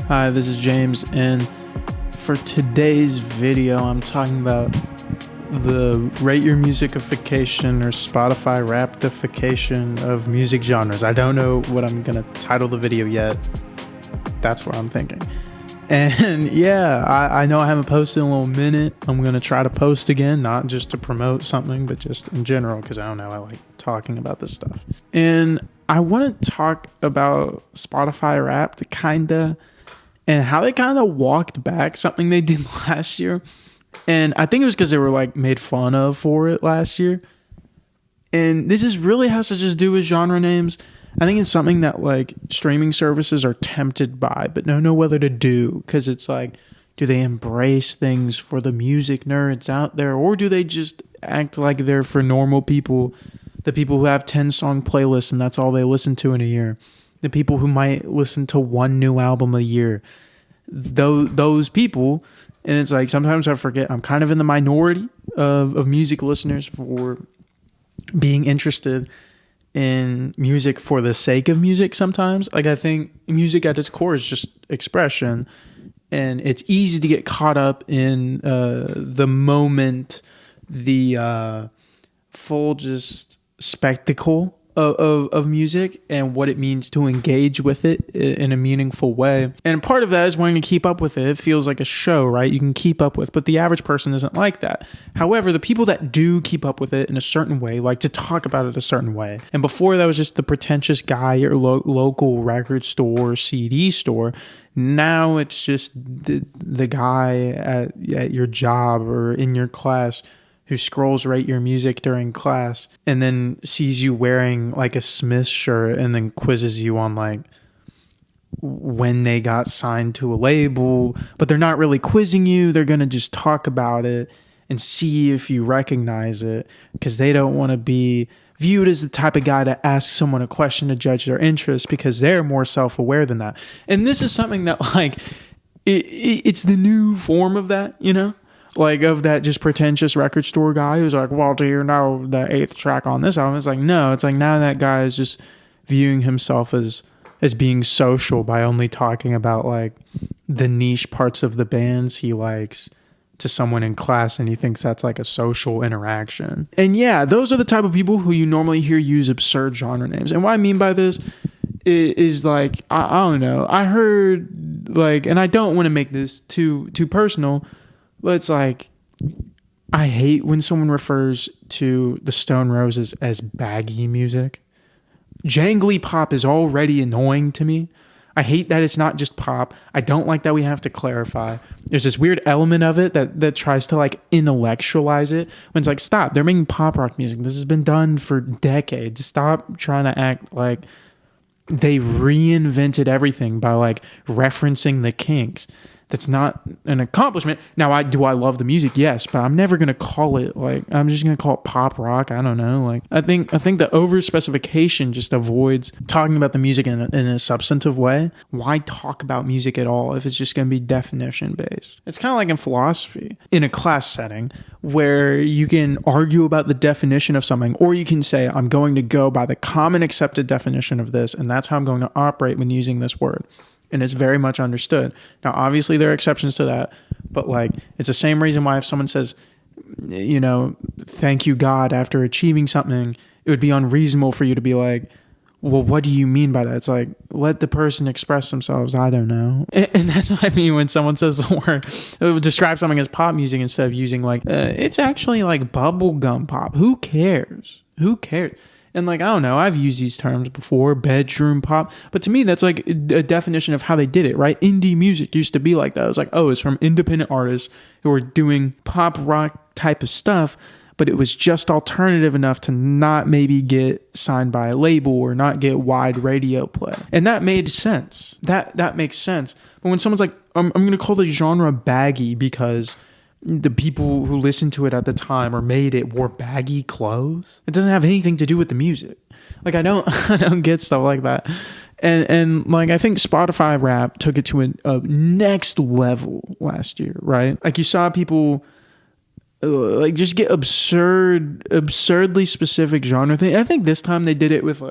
Hi, this is James, and for today's video, I'm talking about the rate your musicification or Spotify raptification of music genres. I don't know what I'm gonna title the video yet. That's what I'm thinking. And yeah, I know I haven't posted in a little minute. I'm gonna try to post again, not just to promote something, but just in general, because I don't know, I like talking about this stuff. And I want to talk about Spotify Wrapped, kinda, and how they kind of walked back something they did last year. And I think it was because they were like made fun of for it last year. And this is really has to just do with genre names. I think it's something that like streaming services are tempted by, but don't know whether to do, because it's like, do they embrace things for the music nerds out there, or do they just act like they're for normal people, the people who have 10-song playlists and that's all they listen to in a year, the people who might listen to one new album a year, those people. And it's like, sometimes I forget I'm kind of in the minority of music listeners for being interested in music for the sake of music sometimes. Like, I think music at its core is just expression, and it's easy to get caught up in the moment, the full just spectacle of music and what it means to engage with it in a meaningful way. And part of that is wanting to keep up with it. It feels like a show, right? You can keep up with, but the average person isn't like that. However, the people that do keep up with it in a certain way like to talk about it a certain way. And before that was just the pretentious guy at your local record store, CD store. Now it's just the guy at your job or in your class who scrolls rate your music during class and then sees you wearing like a Smith shirt and then quizzes you on like when they got signed to a label, but they're not really quizzing you. They're going to just talk about it and see if you recognize it, because they don't want to be viewed as the type of guy to ask someone a question to judge their interest, because they're more self-aware than that. And this is something that like, it's the new form of that, you know? Like, of that just pretentious record store guy who's like, well, do you know the 8th track on this album? It's like, no, it's like now that guy is just viewing himself as being social by only talking about like the niche parts of the bands he likes to someone in class, and he thinks that's like a social interaction. And yeah, those are the type of people who you normally hear use absurd genre names. And what I mean by this is like, I don't know, I heard like, and I don't want to make this too personal, but it's like, I hate when someone refers to the Stone Roses as baggy music. Jangly pop is already annoying to me. I hate that it's not just pop. I don't like that we have to clarify. There's this weird element of it that tries to like intellectualize it, when it's like, stop, they're making pop rock music. This has been done for decades. Stop trying to act like they reinvented everything by like referencing the Kinks. That's not an accomplishment. Now, do I love the music? Yes, but I'm never going to call it like, I'm just going to call it pop rock. I don't know. Like, I think the over specification just avoids talking about the music in a substantive way. Why talk about music at all if it's just going to be definition based? It's kind of like in philosophy, in a class setting where you can argue about the definition of something, or you can say, I'm going to go by the common accepted definition of this, and that's how I'm going to operate when using this word. And it's very much understood. Now, obviously, there are exceptions to that, but like, it's the same reason why if someone says, you know, thank you, God, after achieving something, it would be unreasonable for you to be like, well, what do you mean by that? It's like, let the person express themselves. I don't know. And that's what I mean when someone says the word, it would describe something as pop music instead of using like, it's actually like bubblegum pop. Who cares? Who cares? And like, I don't know, I've used these terms before, bedroom pop, but to me, that's like a definition of how they did it, right? Indie music used to be like that. It was like, oh, it's from independent artists who were doing pop rock type of stuff, but it was just alternative enough to not maybe get signed by a label or not get wide radio play. And that made sense. That makes sense. But when someone's like, I'm going to call the genre baggy because the people who listened to it at the time or made it wore baggy clothes, it doesn't have anything to do with the music. Like, I don't get stuff like that. And like, I think Spotify Rap took it to a next level last year, right? Like, you saw people like just get absurdly specific genre thing. I think this time they did it with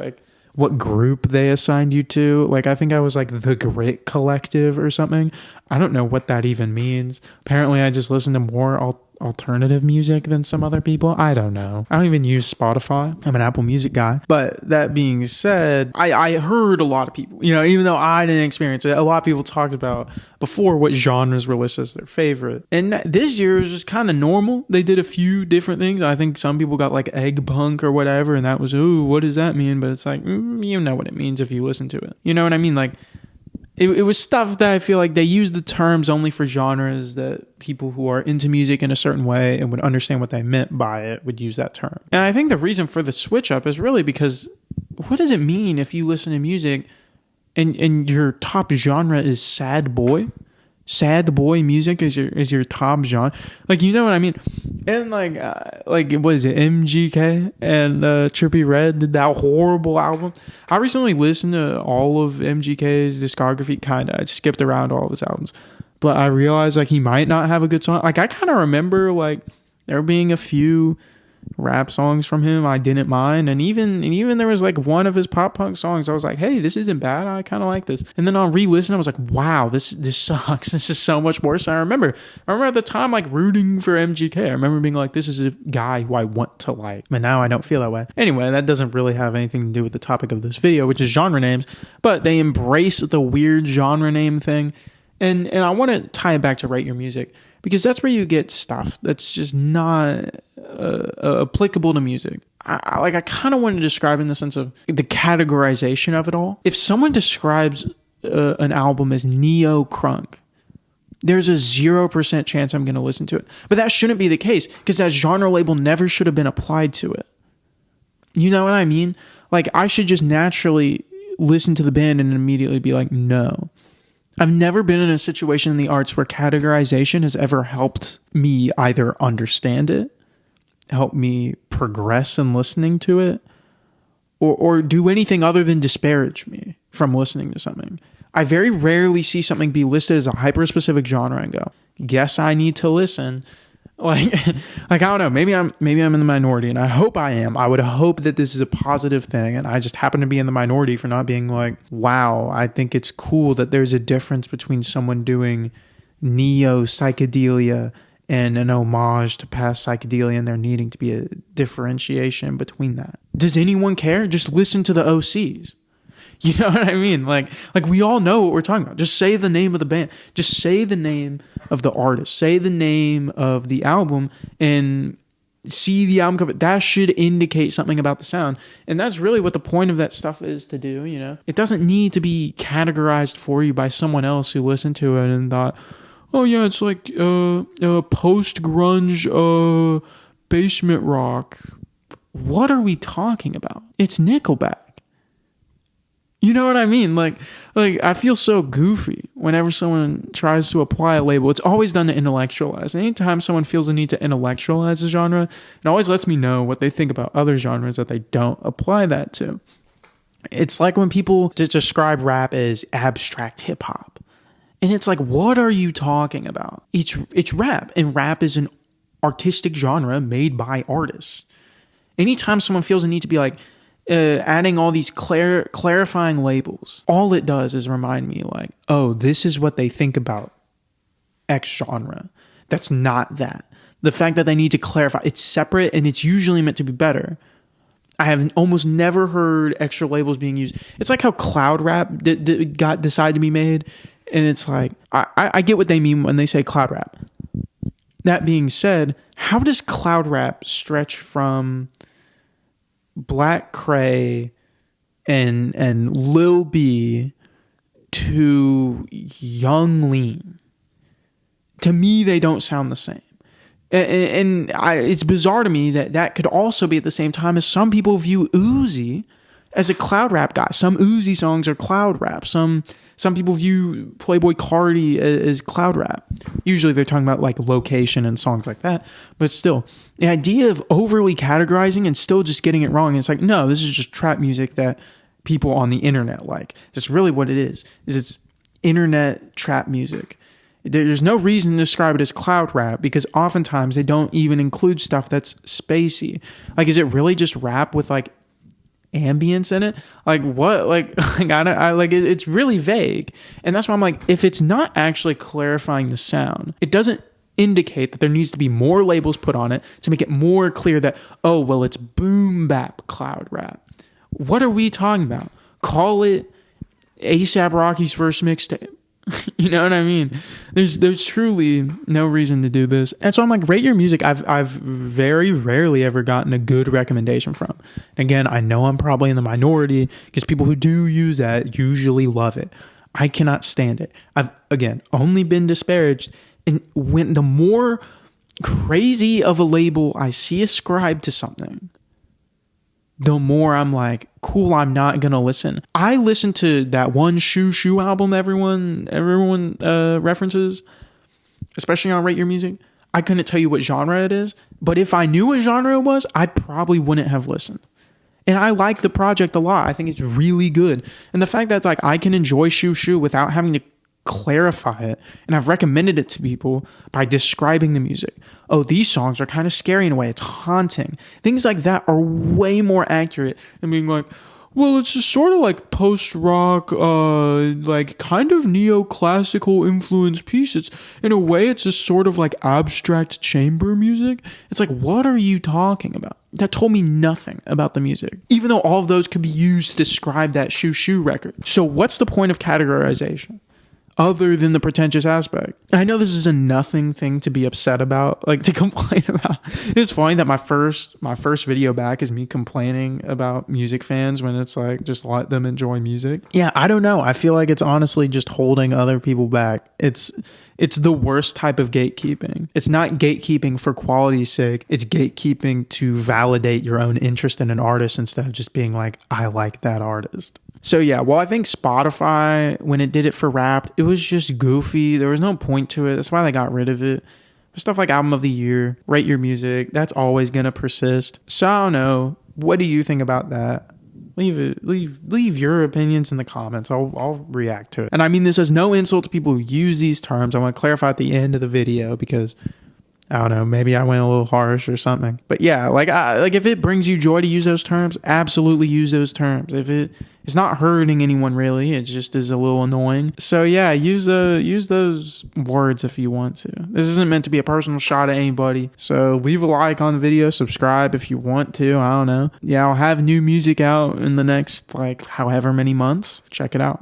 what group they assigned you to. Like, I think I was like the Grit Collective or something. I don't know what that even means. Apparently, I just listen to more alternative music than some other people. I don't know. I don't even use Spotify. I'm an Apple Music guy. But that being said, I heard a lot of people, even though I didn't experience it, a lot of people talked about before what genres were listed as their favorite. And this year was just kind of normal. They did a few different things. I think some people got like egg punk or whatever, and that was, ooh, what does that mean? But it's like, you know what it means if you listen to it. You know what I mean? Like, it was stuff that I feel like they use the terms only for genres that people who are into music in a certain way and would understand what they meant by it would use that term. And I think the reason for the switch up is really because what does it mean if you listen to music and your top genre is sad boy? Sad boy music is your top genre. Like, you know what I mean? And like what is it? MGK and Trippie Redd did that horrible album. I recently listened to all of MGK's discography, I skipped around all of his albums, but I realized like he might not have a good song. Like, I kind of remember like there being a few rap songs from him I didn't mind, and even there was like one of his pop punk songs I was like, hey, this isn't bad, I kind of like this. And then on re-listen I was like, wow, this sucks, this is so much worse. I remember at the time like rooting for MGK. I remember being like, this is a guy who I want to like, but now I don't feel that way. Anyway, that doesn't really have anything to do with the topic of this video, which is genre names, but they embrace the weird genre name thing, and I want to tie it back to Rate Your Music, because that's where you get stuff that's just not applicable to music. I kind of want to describe in the sense of the categorization of it all. If someone describes an album as neo-crunk, there's a 0% chance I'm going to listen to it. But that shouldn't be the case, because that genre label never should have been applied to it. You know what I mean? Like, I should just naturally listen to the band and immediately be like, no. I've never been in a situation in the arts where categorization has ever helped me either understand it, help me progress in listening to it, or do anything other than disparage me from listening to something. I very rarely see something be listed as a hyper-specific genre and go, guess I need to listen. Like I don't know, maybe I'm in the minority, and I hope I am. I would hope that this is a positive thing, and I just happen to be in the minority for not being like, wow, I think it's cool that there's a difference between someone doing neo psychedelia and an homage to past psychedelia, and there needing to be a differentiation between that. Does anyone care? Just listen to the OCs. You know what I mean? Like we all know what we're talking about. Just say the name of the band. Just say the name of the artist. Say the name of the album and see the album cover. That should indicate something about the sound. And that's really what the point of that stuff is to do, you know? It doesn't need to be categorized for you by someone else who listened to it and thought, oh yeah, it's like post-grunge basement rock. What are we talking about? It's Nickelback. You know what I mean? Like I feel so goofy whenever someone tries to apply a label. It's always done to intellectualize. Anytime someone feels the need to intellectualize a genre, it always lets me know what they think about other genres that they don't apply that to. It's like when people describe rap as abstract hip hop. And it's like, what are you talking about? It's rap, and rap is an artistic genre made by artists. Anytime someone feels the need to be like, adding all these clarifying labels, all it does is remind me like, oh, this is what they think about X genre. That's not that. The fact that they need to clarify, it's separate and it's usually meant to be better. I have almost never heard extra labels being used. It's like how cloud rap got decided to be made, and it's like, I get what they mean when they say cloud rap. That being said, how does cloud rap stretch from Black Cray and Lil B to Young Lean? To me, they don't sound the same. And it's bizarre to me that could also be at the same time as some people view Uzi as a cloud rap guy. Some Uzi songs are cloud rap. Some people view Playboi Carti as cloud rap. Usually they're talking about like location and songs like that. But still, the idea of overly categorizing and still just getting it wrong, it's like, no, this is just trap music that people on the internet like. That's really what it is it's internet trap music. There's no reason to describe it as cloud rap, because oftentimes they don't even include stuff that's spacey. Like, is it really just rap with like ambience in it. Like what? Like it's really vague. And that's why I'm like, if it's not actually clarifying the sound, it doesn't indicate that there needs to be more labels put on it to make it more clear that, oh, well, it's boom bap cloud rap. What are we talking about? Call it A$AP Rocky's first mixtape. You know what I mean? There's truly no reason to do this. And so I'm like, Rate Your Music, I've very rarely ever gotten a good recommendation from. Again, I know I'm probably in the minority because people who do use that usually love it. I cannot stand it. I've, again, only been disparaged. And when the more crazy of a label I see ascribed to something, the more I'm like, cool, I'm not gonna listen. I listened to that one Shoo Shoo album everyone references, especially on Rate Your Music. I couldn't tell you what genre it is, but if I knew what genre it was, I probably wouldn't have listened. And I like the project a lot. I think it's really good. And the fact that it's like I can enjoy Shoo Shoo without having to clarify it, and I've recommended it to people by describing the music. Oh, these songs are kind of scary in a way, it's haunting. Things like that are way more accurate than being like, well, it's just sort of like post-rock, like kind of neoclassical influence piece. It's in a way, it's just sort of like abstract chamber music. It's like, what are you talking about? That told me nothing about the music, even though all of those could be used to describe that Shoo Shoo record. So what's the point of categorization other than the pretentious aspect? I know this is a nothing thing to be upset about, like to complain about. It's funny that my first video back is me complaining about music fans when it's like, just let them enjoy music. Yeah, I don't know. I feel like it's honestly just holding other people back. It's the worst type of gatekeeping. It's not gatekeeping for quality's sake. It's gatekeeping to validate your own interest in an artist instead of just being like, I like that artist. So yeah, well, I think Spotify, when it did it for rap, it was just goofy. There was no point to it. That's why they got rid of it. Stuff like Album of the Year, Rate Your Music, that's always going to persist. So I don't know. What do you think about that? Leave your opinions in the comments. I'll react to it. And I mean this as no insult to people who use these terms. I want to clarify at the end of the video because I don't know, maybe I went a little harsh or something. But yeah, like if it brings you joy to use those terms, absolutely use those terms. If it's not hurting anyone really, it just is a little annoying. So yeah, use those words if you want to. This isn't meant to be a personal shot at anybody. So leave a like on the video, subscribe if you want to. I don't know. Yeah, I'll have new music out in the next like however many months. Check it out.